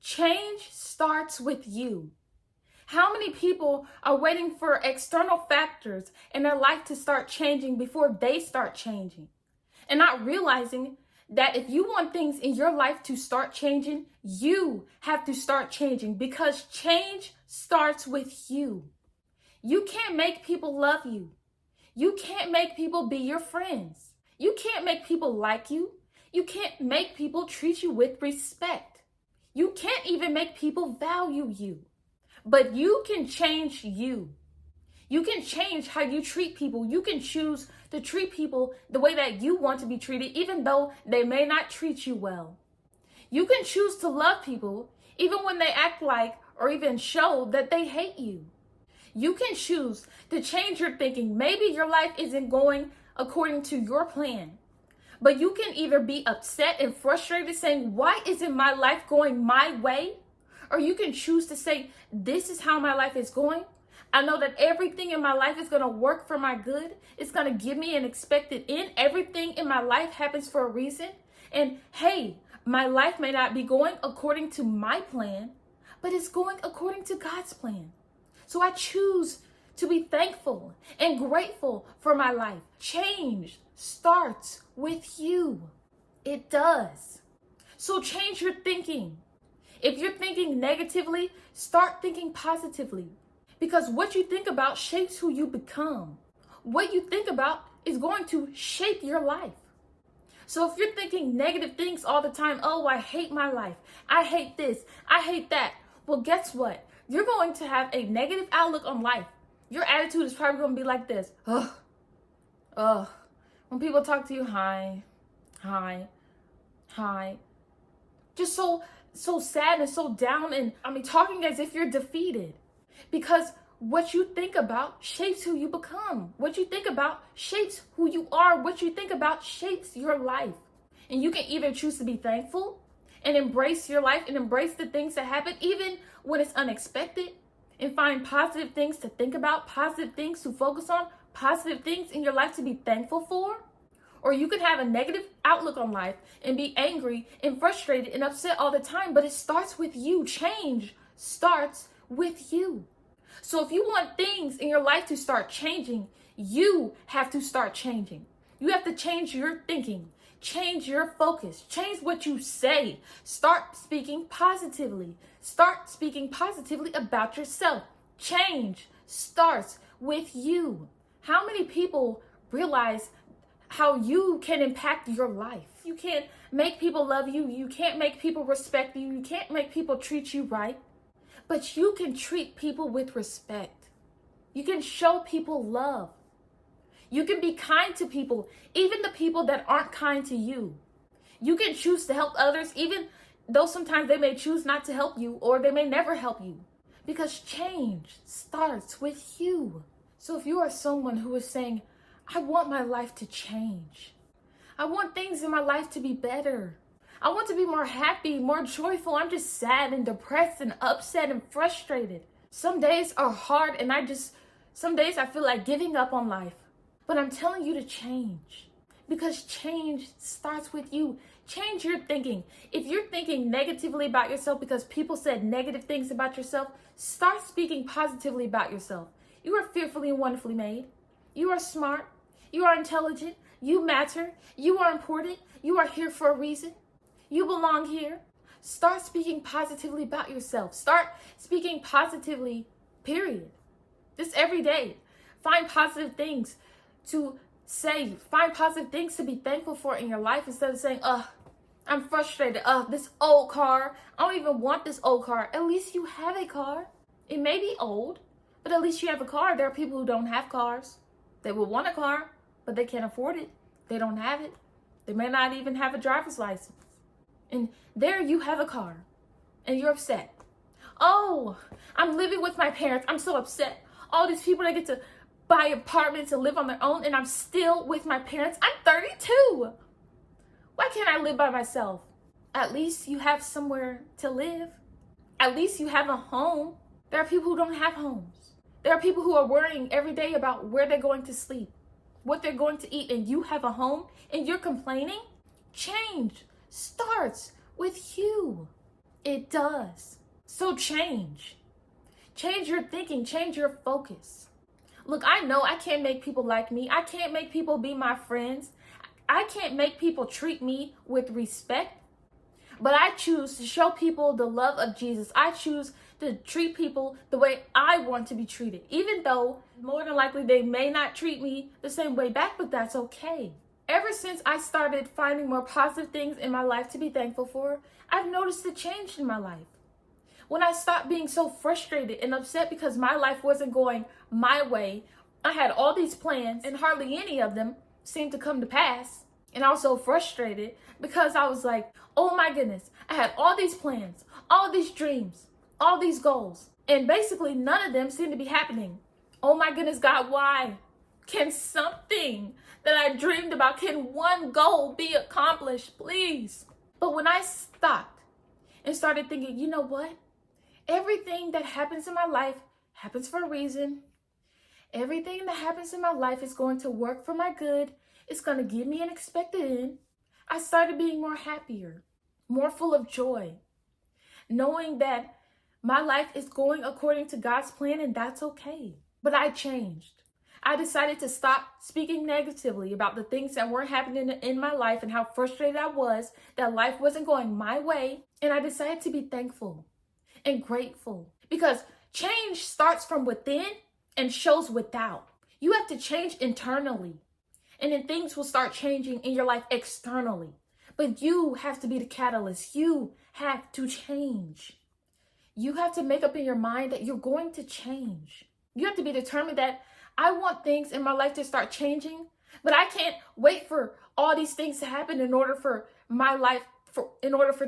Change starts with you. How many people are waiting for external factors in their life to start changing before they start changing? And not realizing that if you want things in your life to start changing, you have to start changing, because change starts with you. You can't make people love you. You can't make people be your friends. You can't make people like you. You can't make people treat you with respect. You can't even make people value you. But you can change you. You can change how you treat people. You can choose to treat people the way that you want to be treated, even though they may not treat you well. You can choose to love people, even when they act like or even show that they hate you. You can choose to change your thinking. Maybe your life isn't going according to your plan, but you can either be upset and frustrated saying, why isn't my life going my way? Or you can choose to say, this is how my life is going. I know that everything in my life is going to work for my good. It's going to give me an expected end. Everything in my life happens for a reason. And hey, my life may not be going according to my plan, but it's going according to God's plan. So I choose to be thankful and grateful for my life. Change starts with you. It does. So change your thinking. If you're thinking negatively, start thinking positively. Because what you think about shapes who you become. What you think about is going to shape your life. So if you're thinking negative things all the time, oh, I hate my life, I hate this, I hate that. Well, guess what? You're going to have a negative outlook on life. Your attitude is probably going to be like this. Ugh. When people talk to you, hi. Just so sad and so down, and talking as if you're defeated. Because what you think about shapes who you become. What you think about shapes who you are. What you think about shapes your life. And you can either choose to be thankful and embrace your life and embrace the things that happen, even when it's unexpected, and find positive things to think about, positive things to focus on, positive things in your life to be thankful for. Or you can have a negative outlook on life and be angry and frustrated and upset all the time, but it starts with you. Change starts with you. So if you want things in your life to start changing, you have to start changing. You have to change your thinking, change your focus, change what you say. Start speaking positively. Start speaking positively about yourself. Change starts with you. How many people realize how you can impact your life? You can't make people love you. You can't make people respect you. You can't make people treat you right. But you can treat people with respect. You can show people love. You can be kind to people, even the people that aren't kind to you. You can choose to help others, even though sometimes they may choose not to help you, or they may never help you. Because change starts with you. So if you are someone who is saying, I want my life to change. I want things in my life to be better. I want to be more happy, more joyful. I'm just sad and depressed and upset and frustrated. Some days are hard, and some days I feel like giving up on life. But I'm telling you to change, because change starts with you. Change your thinking. If you're thinking negatively about yourself because people said negative things about yourself, start speaking positively about yourself. You are fearfully and wonderfully made. You are smart. You are intelligent. You matter. You are important. You are here for a reason. You belong here. Start speaking positively about yourself. Start speaking positively, period. Just every day. Find positive things to say. Find positive things to be thankful for in your life, instead of saying, I'm frustrated. This old car. I don't even want this old car. At least you have a car. It may be old, but at least you have a car. There are people who don't have cars. They would want a car, but they can't afford it. They don't have it. They may not even have a driver's license. And there you have a car, and you're upset. Oh, I'm living with my parents. I'm so upset. All these people that get to buy apartments and live on their own, and I'm still with my parents. I'm 32. Why can't I live by myself? At least you have somewhere to live. At least you have a home. There are people who don't have homes. There are people who are worrying every day about where they're going to sleep, what they're going to eat, and you have a home and you're complaining? Change starts with you. It does. So change. Change your thinking, change your focus. Look, I know I can't make people like me. I can't make people be my friends. I can't make people treat me with respect. But I choose to show people the love of Jesus. I choose to treat people the way I want to be treated, even though more than likely they may not treat me the same way back, but that's okay. Ever since I started finding more positive things in my life to be thankful for, I've noticed a change in my life. When I stopped being so frustrated and upset because my life wasn't going my way, I had all these plans and hardly any of them seemed to come to pass. And I was so frustrated because I was like, oh my goodness, I had all these plans, all these dreams, all these goals, and basically none of them seem to be happening. Oh my goodness, God, why? Can something that I dreamed about, can one goal be accomplished, please? But when I stopped and started thinking, you know what? Everything that happens in my life happens for a reason. Everything that happens in my life is going to work for my good. It's going to give me an expected end. I started being more happier, more full of joy, knowing that my life is going according to God's plan, and that's okay. But I changed. I decided to stop speaking negatively about the things that weren't happening in my life and how frustrated I was that life wasn't going my way. And I decided to be thankful and grateful, because change starts from within and shows without. You have to change internally, and then things will start changing in your life externally. But you have to be the catalyst. You have to change. You have to make up in your mind that you're going to change. You have to be determined that I want things in my life to start changing, but I can't wait for all these things to happen in order for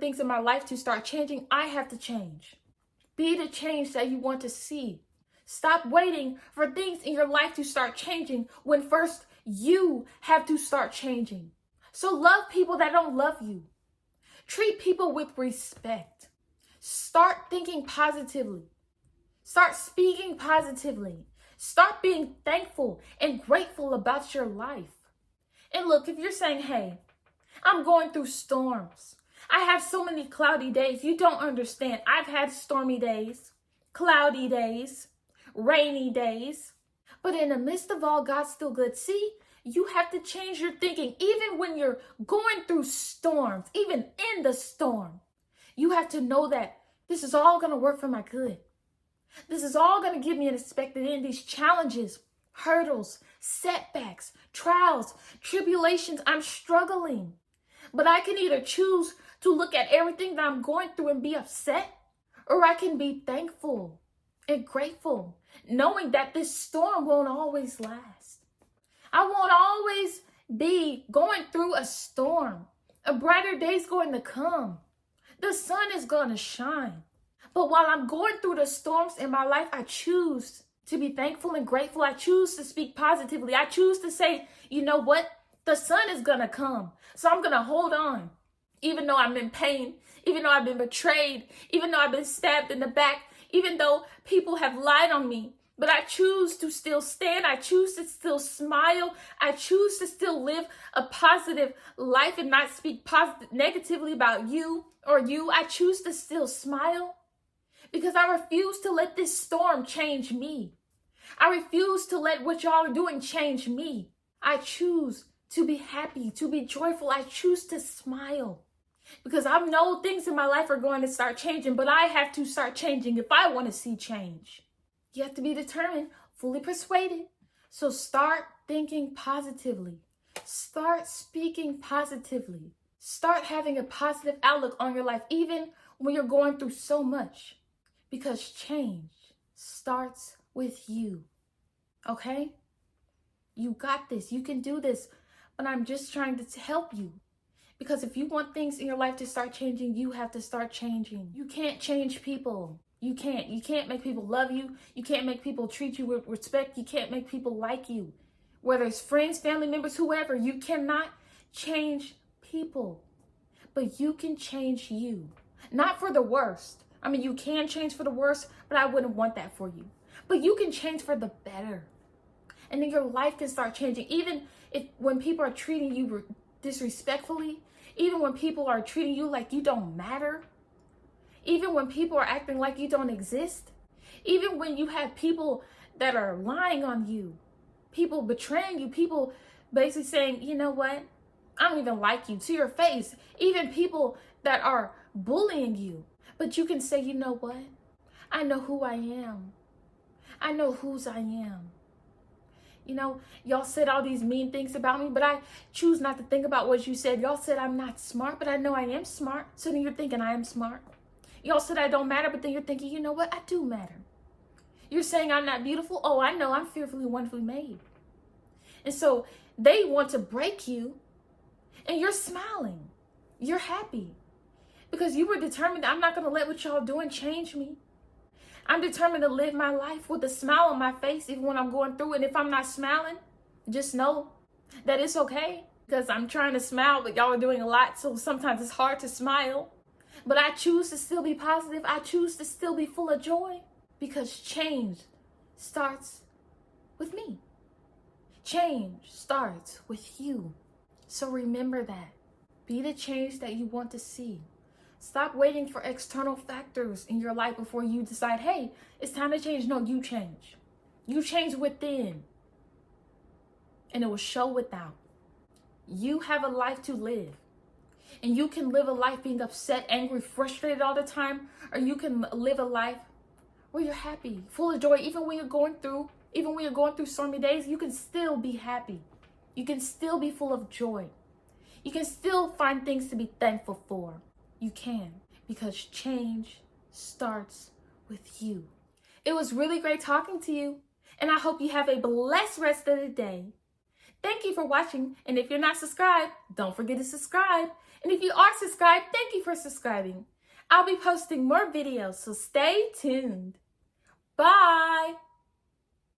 things in my life to start changing. I have to change. Be the change that you want to see. Stop waiting for things in your life to start changing when first you have to start changing. So love people that don't love you. Treat people with respect. Start thinking positively. Start speaking positively. Start being thankful and grateful about your life. And look, if you're saying, hey, I'm going through storms, I have so many cloudy days, you don't understand. I've had stormy days, cloudy days, rainy days. But in the midst of all, God's still good. See, you have to change your thinking. Even when you're going through storms, even in the storm, you have to know that this is all going to work for my good. This is all going to give me an expected end. These challenges, hurdles, setbacks, trials, tribulations, I'm struggling. But I can either choose to look at everything that I'm going through and be upset, or I can be thankful and grateful, knowing that this storm won't always last. I won't always be going through a storm. A brighter day's going to come. The sun is going to shine. But while I'm going through the storms in my life, I choose to be thankful and grateful. I choose to speak positively. I choose to say, you know what? The sun is going to come. So I'm going to hold on. Even though I'm in pain, even though I've been betrayed, even though I've been stabbed in the back, even though people have lied on me, but I choose to still stand. I choose to still smile. I choose to still live a positive life and not speak negatively about you or you. I choose to still smile because I refuse to let this storm change me. I refuse to let what y'all are doing change me. I choose to be happy, to be joyful. I choose to smile. Because I know things in my life are going to start changing, but I have to start changing if I want to see change. You have to be determined, fully persuaded. So start thinking positively. Start speaking positively. Start having a positive outlook on your life, even when you're going through so much. Because change starts with you. Okay? You got this. You can do this. But I'm just trying to help you. Because if you want things in your life to start changing, you have to start changing. You can't change people. You can't. You can't make people love you. You can't make people treat you with respect. You can't make people like you. Whether it's friends, family members, whoever, you cannot change people. But you can change you. Not for the worst. I mean, you can change for the worst, but I wouldn't want that for you. But you can change for the better. And then your life can start changing. Even if when people are treating you disrespectfully, even when people are treating you like you don't matter, Even when people are acting like you don't exist, even when you have people that are lying on you, people betraying you, people basically saying, you know what, I don't even like you to your face, even people that are bullying you. But you can say, you know what, I know who I am. I know whose I am. You know, y'all said all these mean things about me, but I choose not to think about what you said. Y'all said I'm not smart, but I know I am smart. So then you're thinking I am smart. Y'all said I don't matter, but then you're thinking, you know what, I do matter. You're saying I'm not beautiful. Oh, I know, I'm fearfully, wonderfully made. And so they want to break you, and you're smiling. You're happy because you were determined that I'm not going to let what y'all doing change me. I'm determined to live my life with a smile on my face even when I'm going through it. And if I'm not smiling, just know that it's okay, because I'm trying to smile, but y'all are doing a lot. So sometimes it's hard to smile. But I choose to still be positive. I choose to still be full of joy, because change starts with me. Change starts with you. So remember that. Be the change that you want to see. Stop waiting for external factors in your life before you decide, hey, it's time to change. No, you change. You change within, and it will show without. You have a life to live. And you can live a life being upset, angry, frustrated all the time, or you can live a life where you're happy, full of joy. Even when you're going through stormy days, you can still be happy. You can still be full of joy. You can still find things to be thankful for. You can, because change starts with you. It was really great talking to you, and I hope you have a blessed rest of the day. Thank you for watching, and if you're not subscribed, don't forget to subscribe. And if you are subscribed, thank you for subscribing. I'll be posting more videos, so stay tuned. Bye!